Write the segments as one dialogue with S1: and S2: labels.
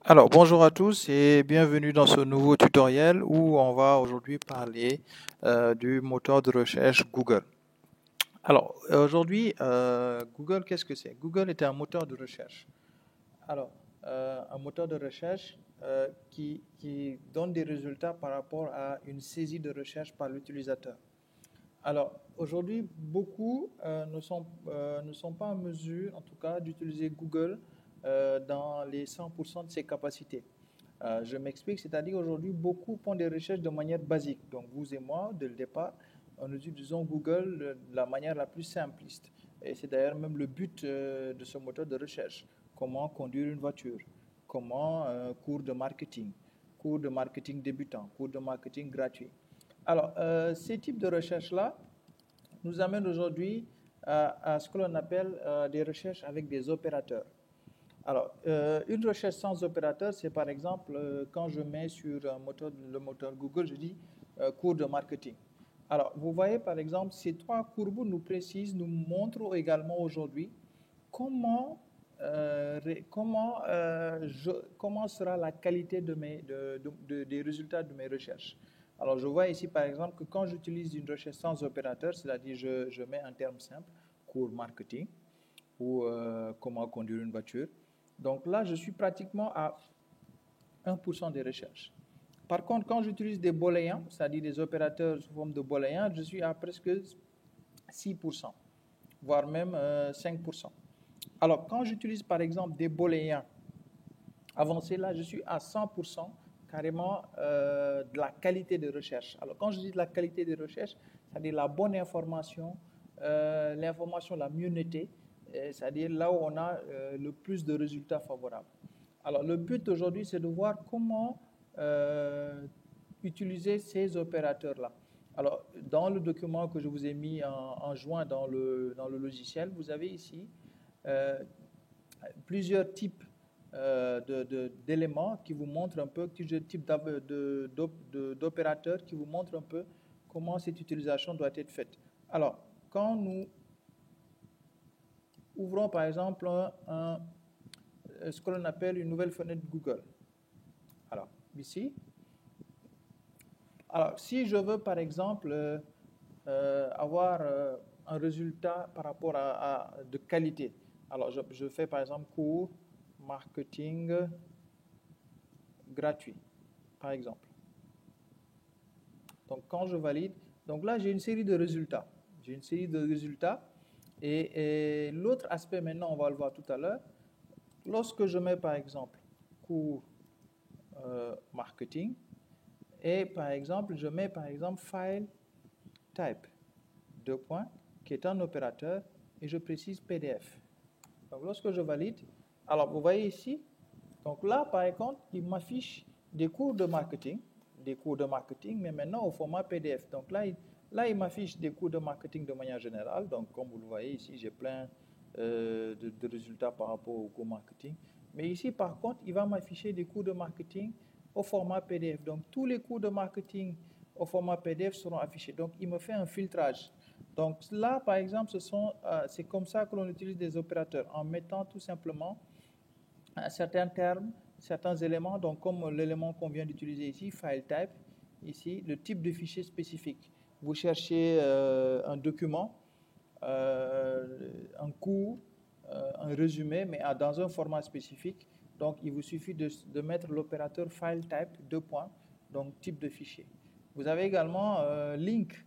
S1: Alors, bonjour à tous et bienvenue dans ce nouveau tutoriel où on va aujourd'hui parler du moteur de recherche Google. Alors, aujourd'hui, Google, qu'est-ce que c'est? Google est un moteur de recherche. Alors, un moteur de recherche qui donne des résultats par rapport à une saisie de recherche par l'utilisateur. Alors, aujourd'hui, beaucoup ne sont pas en mesure, en tout cas, d'utiliser Google dans les 100% de ses capacités. Je m'explique, c'est-à-dire aujourd'hui, beaucoup font des recherches de manière basique. Donc, vous et moi, dès le départ, nous utilisons Google de la manière la plus simpliste. Et c'est d'ailleurs même le but de ce moteur de recherche. Comment conduire une voiture, comment cours de marketing débutant, cours de marketing gratuit. Alors, ces types de recherches-là nous amènent aujourd'hui à ce que l'on appelle des recherches avec des opérateurs. Alors, une recherche sans opérateur, c'est par exemple quand je mets sur le moteur Google, je dis cours de marketing. Alors, vous voyez par exemple, ces trois courbes nous montrent également aujourd'hui comment, comment sera la qualité des résultats de mes recherches. Alors, je vois ici par exemple que quand j'utilise une recherche sans opérateur, c'est-à-dire je mets un terme simple, cours marketing, ou comment conduire une voiture. Donc là, je suis pratiquement à 1% des recherches. Par contre, quand j'utilise des booléens, c'est-à-dire des opérateurs sous forme de booléens, je suis à presque 6%, voire même 5%. Alors, quand j'utilise par exemple des booléens avancés, là, je suis à 100% carrément de la qualité de recherche. Alors, quand je dis de la qualité de recherche, c'est-à-dire la bonne information, l'information la mieux notée, c'est-à-dire là où on a le plus de résultats favorables. Alors, le but aujourd'hui, c'est de voir comment utiliser ces opérateurs-là. Alors, dans le document que je vous ai mis en joint dans le logiciel, vous avez ici plusieurs types d'éléments qui vous montrent un peu, plusieurs types d'opérateurs qui vous montrent un peu comment cette utilisation doit être faite. Alors, quand nous ouvrons par exemple ce que l'on appelle une nouvelle fenêtre Google. Alors, ici. Alors, si je veux par exemple avoir un résultat par rapport de qualité, alors je fais par exemple cours marketing gratuit, par exemple. Donc, quand je valide, donc là, j'ai une série de résultats. J'ai une série de résultats. Et l'autre aspect, maintenant, on va le voir tout à l'heure. Lorsque je mets, par exemple, cours marketing, et par exemple, je mets, par exemple, file type, deux points, qui est un opérateur, et je précise PDF. Donc, lorsque je valide, alors, vous voyez ici, donc là, par contre, il m'affiche des cours de marketing, mais maintenant au format PDF. Donc là, il m'affiche des cours de marketing de manière générale. Donc, comme vous le voyez ici, j'ai plein de résultats par rapport au cours marketing. Mais ici, par contre, il va m'afficher des cours de marketing au format PDF. Donc, tous les cours de marketing au format PDF seront affichés. Donc, il me fait un filtrage. Donc là, par exemple, c'est comme ça que l'on utilise des opérateurs, en mettant tout simplement certains termes, certains éléments, donc comme l'élément qu'on vient d'utiliser ici, file type, ici, le type de fichier spécifique. Vous cherchez un document, un cours, un résumé, mais dans un format spécifique. Donc, il vous suffit de mettre l'opérateur file type, deux points, donc type de fichier. Vous avez également link,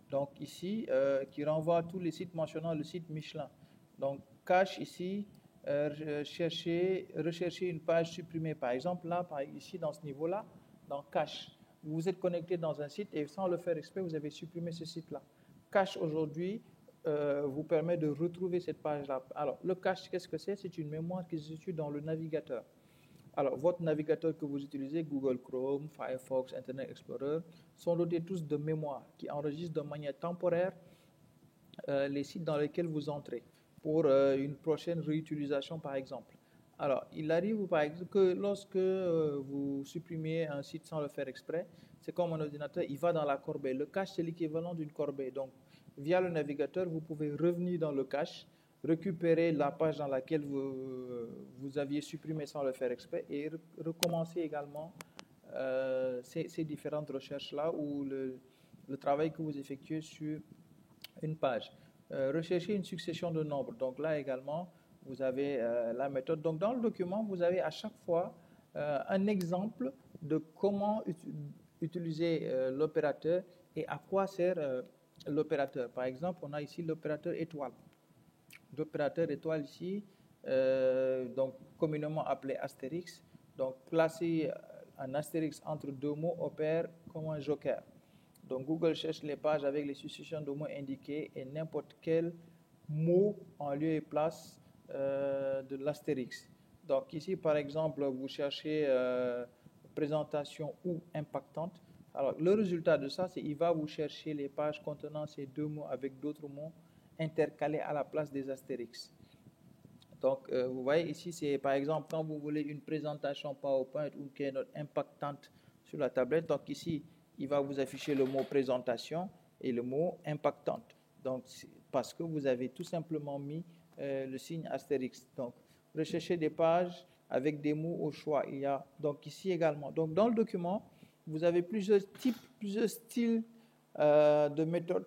S1: donc ici, qui renvoie à tous les sites mentionnant le site Michelin. Donc, cache ici, rechercher une page supprimée. Par exemple, là, ici, dans ce niveau-là, dans cache, vous êtes connecté dans un site et sans le faire exprès, vous avez supprimé ce site-là. Cache aujourd'hui vous permet de retrouver cette page-là. Alors, le cache, qu'est-ce que c'est? C'est une mémoire qui se situe dans le navigateur. Alors, votre navigateur que vous utilisez, Google Chrome, Firefox, Internet Explorer, sont dotés tous de mémoire qui enregistrent de manière temporaire les sites dans lesquels vous entrez pour une prochaine réutilisation, par exemple. Alors, il arrive par exemple que lorsque vous supprimez un site sans le faire exprès, c'est comme un ordinateur, il va dans la corbeille. Le cache, c'est l'équivalent d'une corbeille. Donc, via le navigateur, vous pouvez revenir dans le cache récupérer la page dans laquelle vous aviez supprimé sans le faire exprès et recommencer également ces différentes recherches-là ou le travail que vous effectuez sur une page. Rechercher une succession de nombres. Donc là également, vous avez la méthode. Donc dans le document, vous avez à chaque fois un exemple de comment utiliser l'opérateur et à quoi sert l'opérateur. Par exemple, on a ici l'opérateur étoile. L'opérateur étoile ici, donc communément appelé astérix. Donc placer un astérix entre deux mots opère comme un joker. Donc Google cherche les pages avec les successions de mots indiqués et n'importe quel mot en lieu et place de l'astérix. Donc ici par exemple vous cherchez présentation ou impactante. Alors le résultat de ça c'est qu'il va vous chercher les pages contenant ces deux mots avec d'autres mots intercalés à la place des astérix. Donc vous voyez ici c'est par exemple quand vous voulez une présentation PowerPoint ou Keynote impactante sur la tablette, donc ici il va vous afficher le mot présentation et le mot impactante. Donc, parce que vous avez tout simplement mis le signe astérix. Donc, recherchez des pages avec des mots au choix. Il y a donc ici également. Donc, dans le document, vous avez plusieurs types, plusieurs styles de méthodes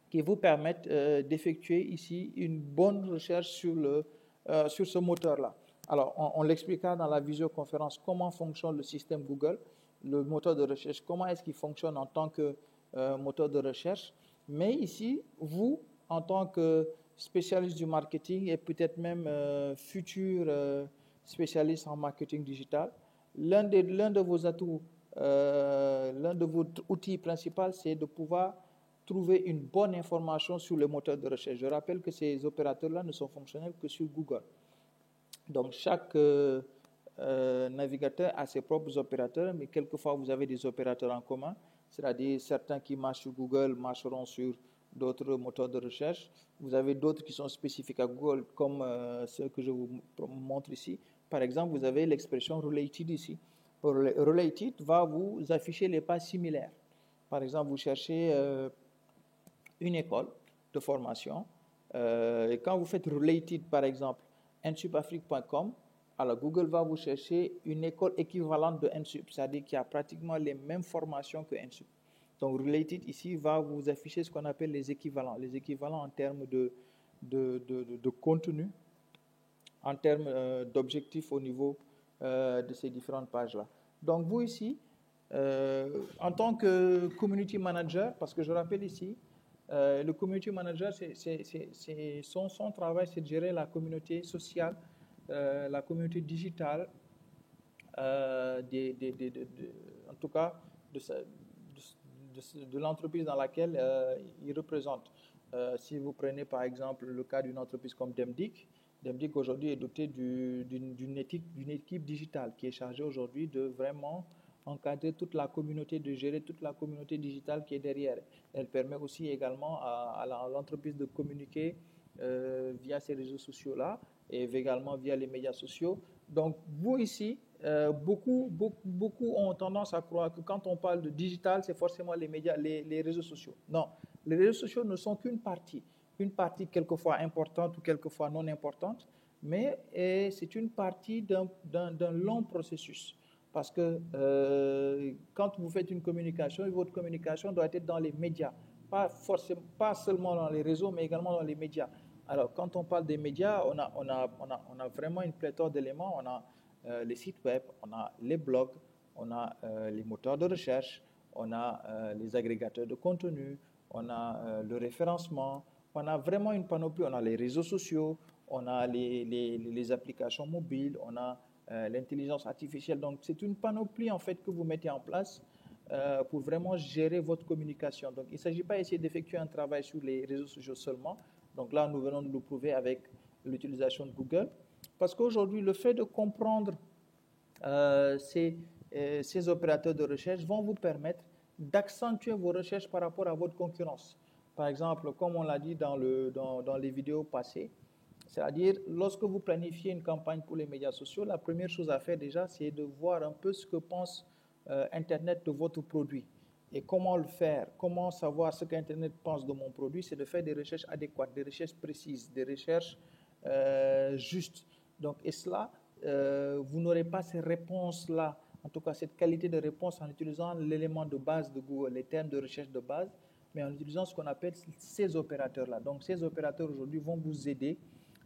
S1: qui vous permettent d'effectuer ici une bonne recherche sur ce moteur-là. Alors, on l'expliquera dans la visioconférence comment fonctionne le système Google, le moteur de recherche, comment est-ce qu'il fonctionne en tant que moteur de recherche. Mais ici, vous, en tant que spécialiste du marketing et peut-être même futur spécialiste en marketing digital, l'un de vos atouts, l'un de vos outils principaux, c'est de pouvoir trouver une bonne information sur le moteur de recherche. Je rappelle que ces opérateurs-là ne sont fonctionnels que sur Google. Donc, chaque navigateur a ses propres opérateurs, mais quelquefois, vous avez des opérateurs en commun, c'est-à-dire certains qui marchent sur Google marcheront sur d'autres moteurs de recherche. Vous avez d'autres qui sont spécifiques à Google, comme ceux que je vous montre ici. Par exemple, vous avez l'expression related ici. Related va vous afficher les pages similaires. Par exemple, vous cherchez une école de formation et quand vous faites related, par exemple, nsupafrique.com, alors Google va vous chercher une école équivalente de NSUP, c'est-à-dire qui a pratiquement les mêmes formations que NSUP. Donc related ici va vous afficher ce qu'on appelle les équivalents en termes de contenu, en termes d'objectifs au niveau de ces différentes pages-là. Donc vous ici, en tant que community manager, parce que je rappelle ici, le community manager, son travail, c'est de gérer la communauté sociale, la communauté digitale, en tout cas de l'entreprise dans laquelle il représente. Si vous prenez par exemple le cas d'une entreprise comme Demdik, Demdik aujourd'hui est doté d'une équipe digitale qui est chargée aujourd'hui de vraiment encadrer toute la communauté, de gérer toute la communauté digitale qui est derrière. Elle permet aussi également à l'entreprise de communiquer via ces réseaux sociaux-là et également via les médias sociaux. Donc, vous ici, beaucoup ont tendance à croire que quand on parle de digital, c'est forcément les médias, les réseaux sociaux. Non, les réseaux sociaux ne sont qu'une partie quelquefois importante ou quelquefois non importante, mais c'est une partie d'un long processus. Parce que quand vous faites une communication, votre communication doit être dans les médias, pas seulement dans les réseaux, mais également dans les médias. Alors, quand on parle des médias, on a vraiment une pléthore d'éléments. On a les sites web, on a les blogs, on a les moteurs de recherche, on a les agrégateurs de contenu, on a le référencement, on a vraiment une panoplie. On a les réseaux sociaux, on a les applications mobiles, on a l'intelligence artificielle. Donc, c'est une panoplie en fait que vous mettez en place pour vraiment gérer votre communication. Donc, il ne s'agit pas d'essayer d'effectuer un travail sur les réseaux sociaux seulement. Donc là, nous venons de le prouver avec l'utilisation de Google. Parce qu'aujourd'hui, le fait de comprendre ces opérateurs de recherche vont vous permettre d'accentuer vos recherches par rapport à votre concurrence. Par exemple, comme on l'a dit dans les vidéos passées, c'est-à-dire, lorsque vous planifiez une campagne pour les médias sociaux, la première chose à faire déjà, c'est de voir un peu ce que pense Internet de votre produit. Et comment le faire? Comment savoir ce qu'Internet pense de mon produit? C'est de faire des recherches adéquates, des recherches précises, des recherches justes. Donc, et cela, vous n'aurez pas ces réponses-là, en tout cas cette qualité de réponse en utilisant l'élément de base de Google, les termes de recherche de base, mais en utilisant ce qu'on appelle ces opérateurs-là. Donc, ces opérateurs aujourd'hui vont vous aider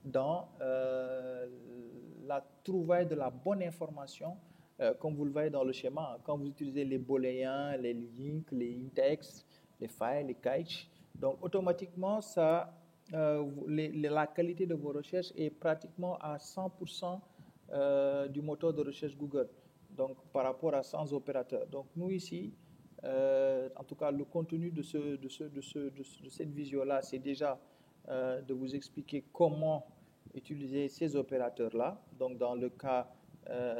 S1: dans la trouvaille de la bonne information, comme vous le voyez dans le schéma. Quand vous utilisez les booléens, les links, les index, les files, les caches, donc automatiquement, la qualité de vos recherches est pratiquement à 100% du moteur de recherche Google, donc par rapport à 100 opérateurs. Donc nous ici, en tout cas, le contenu de cette visio-là, c'est déjà de vous expliquer comment utiliser ces opérateurs-là, donc dans le cas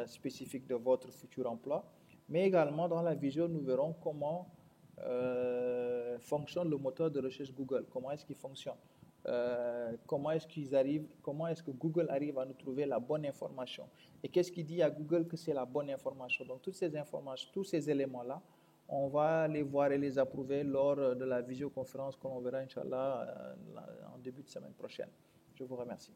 S1: spécifique de votre futur emploi, mais également dans la visio, nous verrons comment fonctionne le moteur de recherche Google, comment est-ce qu'il fonctionne, comment est-ce que Google arrive à nous trouver la bonne information et qu'est-ce qui dit à Google que c'est la bonne information. Donc toutes ces informations, tous ces éléments-là, on va les voir et les approuver lors de la visioconférence que l'on verra, Inch'Allah, en début de semaine prochaine. Je vous remercie.